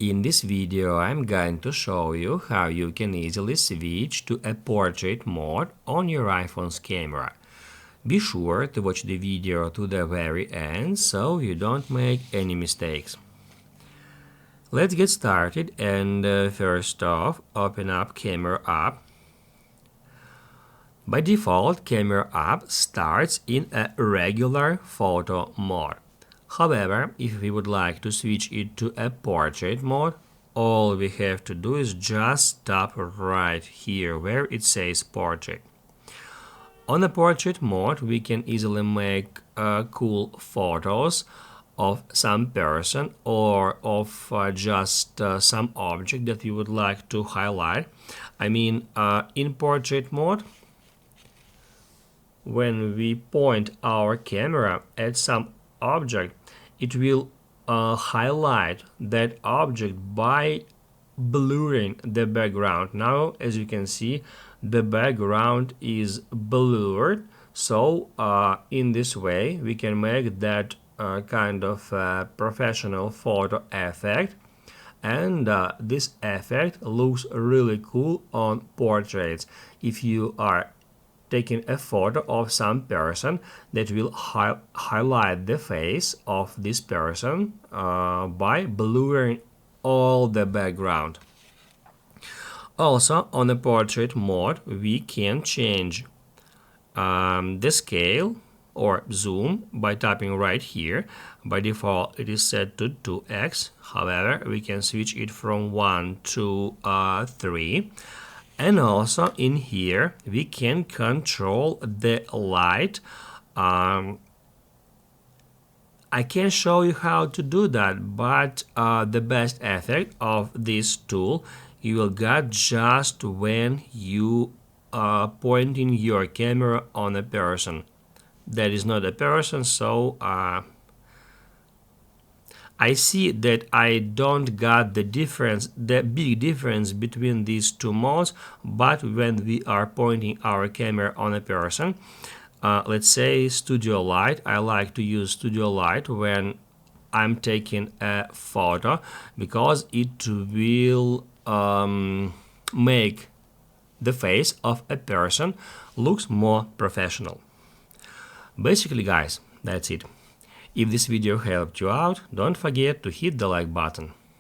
In this video, I'm going to show you how you can easily switch to a portrait mode on your iPhone's camera. Be sure to watch the video to the very end so you don't make any mistakes. Let's get started, and first off, open up Camera app. By default, Camera app starts in a regular photo mode. However, if we would like to switch it to a portrait mode, all we have to do is just tap right here where it says portrait. On the portrait mode, we can easily make cool photos of some person or of just some object that we would like to highlight. In portrait mode, when we point our camera at some object, it will highlight that object by blurring the background. Now, as you can see, the background is blurred, so in this way we can make that kind of professional photo effect, and this effect looks really cool on portraits. If you are taking a photo of some person, that will highlight the face of this person by blurring all the background. Also, on the portrait mode, we can change the scale or zoom by tapping right here. By default, it is set to 2x. However, we can switch it from 1 to 3. And also in here, we can control the light. I can show you how to do that, but the best effect of this tool you will get just when you pointing your camera on a person. That is not a person, so I see that I don't got the big difference between these two modes, but when we are pointing our camera on a person, let's say studio light, I like to use studio light when I'm taking a photo because it will make the face of a person looks more professional. Basically, guys, that's it. If this video helped you out, don't forget to hit the like button.